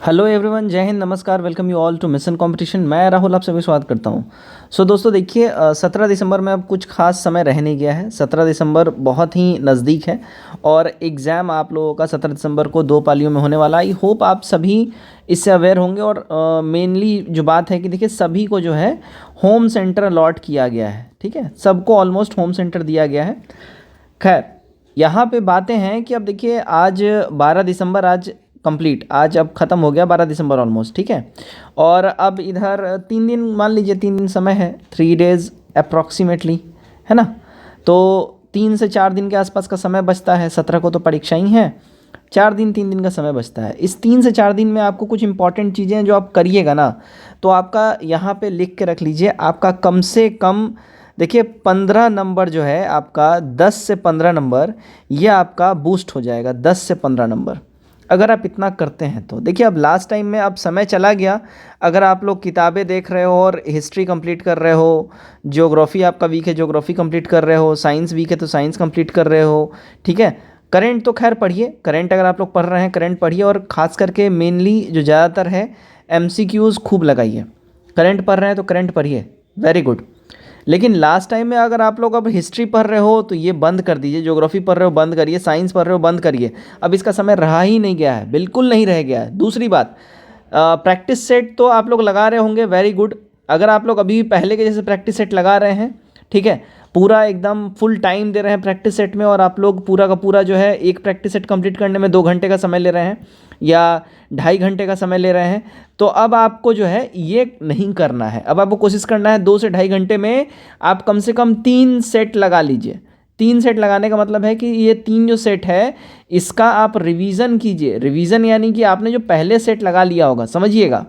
Hello everyone, Jai Hind, नमस्कार, welcome you all to mission competition. मैं राहुल आप सभी स्वागत करता हूं। सो दोस्तों देखिए, 17 दिसंबर में अब कुछ खास समय रह नहीं गया है। 17 दिसंबर बहुत ही नज़दीक है और एग्ज़ाम आप लोगों का 17 दिसंबर को 2 पालियों में होने वाला है। आई होप आप सभी इससे अवेयर होंगे और मेनली जो बात है कि देखिए सभी को जो है होम सेंटर अलॉट किया गया है। ठीक है, सबको ऑलमोस्ट होम सेंटर दिया गया है। खैर, यहाँ पे बातें हैं कि अब देखिए आज 12 दिसंबर आज कंप्लीट, आज अब ख़त्म हो गया 12 दिसंबर ऑलमोस्ट। ठीक है, और अब इधर 3 दिन, मान लीजिए 3 दिन समय है, 3 डेज़ अप्रॉक्सीमेटली, है ना। तो 3 से 4 दिन के आसपास का समय बचता है। 17 को तो परीक्षा ही है, 3 दिन का समय बचता है। इस 3 से 4 दिन में आपको कुछ इंपॉर्टेंट चीज़ें हैं जो आप करिएगा ना, तो आपका यहाँ पे लिख के रख लीजिए, आपका कम से कम देखिए 15 नंबर जो है आपका, 10 से 15 नंबर ये आपका बूस्ट हो जाएगा। 10 से 15 नंबर अगर आप इतना करते हैं तो देखिए, अब लास्ट टाइम में अब समय चला गया। अगर आप लोग किताबें देख रहे हो और हिस्ट्री कंप्लीट कर रहे हो, ज्योग्राफी आपका वीक है, ज्योग्राफी कंप्लीट कर रहे हो, साइंस वीक है तो साइंस कंप्लीट कर रहे हो। ठीक है, करंट तो खैर पढ़िए, करंट अगर आप लोग पढ़ रहे हैं करंट पढ़िए, और ख़ास करके मेनली जो ज़्यादातर है एमसीक्यूज़ खूब लगाइए। करंट पढ़ रहे हैं तो करंट पढ़िए, वेरी गुड। लेकिन लास्ट टाइम में अगर आप लोग अब हिस्ट्री पढ़ रहे हो तो ये बंद कर दीजिए, ज्योग्राफी पढ़ रहे हो बंद करिए, साइंस पढ़ रहे हो बंद करिए। अब इसका समय रहा ही नहीं गया है, बिल्कुल नहीं रह गया है। दूसरी बात, प्रैक्टिस सेट तो आप लोग लगा रहे होंगे, वेरी गुड। अगर आप लोग अभी पहले के जैसे प्रैक्टिस सेट लगा रहे हैं, ठीक है, पूरा एकदम फुल टाइम दे रहे हैं प्रैक्टिस सेट में, और आप लोग पूरा का पूरा जो है एक प्रैक्टिस सेट कंप्लीट करने में 2 घंटे का समय ले रहे हैं या 2.5 घंटे का समय ले रहे हैं, तो अब आपको जो है ये नहीं करना है। अब आपको कोशिश करना है 2 से 2.5 घंटे में आप कम से कम 3 सेट लगा लीजिए। 3 सेट लगाने का मतलब है कि ये 3 जो सेट है इसका आप रिवीजन कीजिए। रिवीजन यानी कि आपने जो पहले सेट लगा लिया होगा, समझिएगा,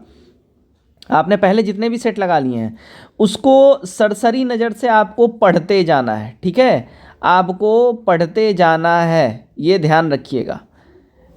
आपने पहले जितने भी सेट लगा लिए हैं उसको सरसरी नज़र से आपको पढ़ते जाना है। ठीक है, आपको पढ़ते जाना है, ये ध्यान रखिएगा।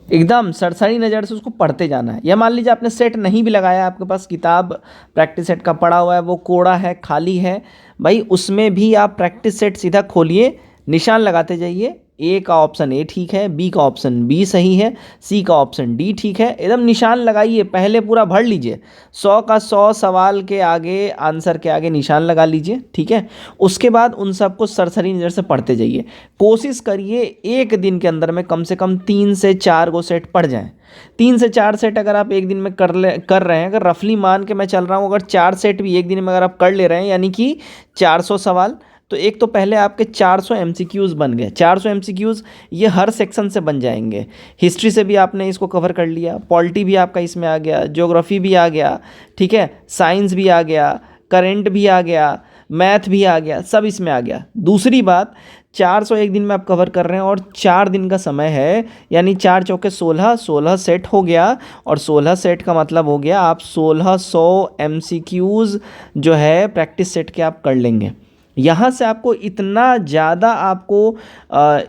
एकदम सरसरी नज़र से उसको पढ़ते जाना है। या मान लीजिए आपने सेट नहीं भी लगाया, आपके पास किताब प्रैक्टिस सेट का पड़ा हुआ है, वो कोड़ा है, खाली है, भाई उसमें भी आप प्रैक्टिस सेट सीधा खोलिए, निशान लगाते जाइए। ए का ऑप्शन ए ठीक है, बी का ऑप्शन बी सही है, सी का ऑप्शन डी ठीक है, एकदम निशान लगाइए। पहले पूरा भर लीजिए, 100 का 100 सवाल के आगे, आंसर के आगे निशान लगा लीजिए। ठीक है, उसके बाद उन सबको सरसरी नज़र से पढ़ते जाइए। कोशिश करिए एक दिन के अंदर में कम से कम 3 से 4 गो सेट पढ़ जाएं। 3 से 4 सेट अगर आप एक दिन में कर रहे हैं, अगर रफली मान के मैं चल रहा हूँ, अगर 4 सेट भी एक दिन में अगर आप कर ले रहे हैं, यानी कि 400 सवाल, तो एक तो पहले आपके 400 एमसीक्यूज़ बन गए। 400 एमसीक्यूज़ ये हर सेक्शन से बन जाएंगे। हिस्ट्री से भी आपने इसको कवर कर लिया, पॉलिटी भी आपका इसमें आ गया, ज्योग्राफी भी आ गया, ठीक है, साइंस भी आ गया, करंट भी आ गया, मैथ भी आ गया, सब इसमें आ गया। दूसरी बात, 400 एक दिन में आप कवर कर रहे हैं और 4 दिन का समय है, यानी 4 चौके 16, 16 सेट हो गया, और 16 सेट का मतलब हो गया आप 1600 एमसीक्यूज़ जो है प्रैक्टिस सेट के आप कर लेंगे। यहाँ से आपको इतना ज़्यादा आपको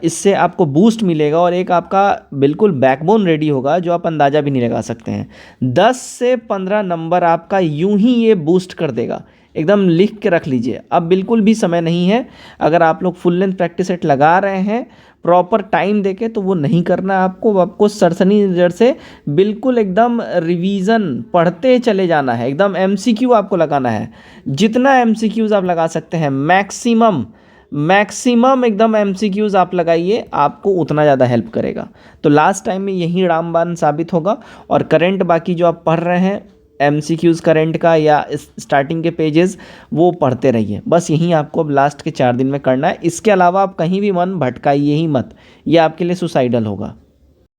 इससे आपको बूस्ट मिलेगा, और एक आपका बिल्कुल बैकबोन रेडी होगा जो आप अंदाज़ा भी नहीं लगा सकते हैं। 10 से 15 नंबर आपका यूं ही ये बूस्ट कर देगा। एकदम लिख के रख लीजिए, अब बिल्कुल भी समय नहीं है। अगर आप लोग फुल लेंथ प्रैक्टिस सेट लगा रहे हैं प्रॉपर टाइम देके, तो वो नहीं करना है आपको सरसनी नज़र से बिल्कुल एकदम रिवीजन पढ़ते चले जाना है। एकदम एमसीक्यू आपको लगाना है, जितना एमसीक्यूज़ आप लगा सकते हैं मैक्सिमम एकदम एमसीक्यूज़ आप लगाइए, आपको उतना ज़्यादा हेल्प करेगा। तो लास्ट टाइम में यही रामबाण साबित होगा। और करंट बाकी जो आप पढ़ रहे हैं एमसीक्यूज़ करंट का या स्टार्टिंग के पेजेस, वो पढ़ते रहिए। बस यही आपको अब लास्ट के 4 दिन में करना है। इसके अलावा आप कहीं भी मन भटकाइए ही मत, ये आपके लिए सुसाइडल होगा।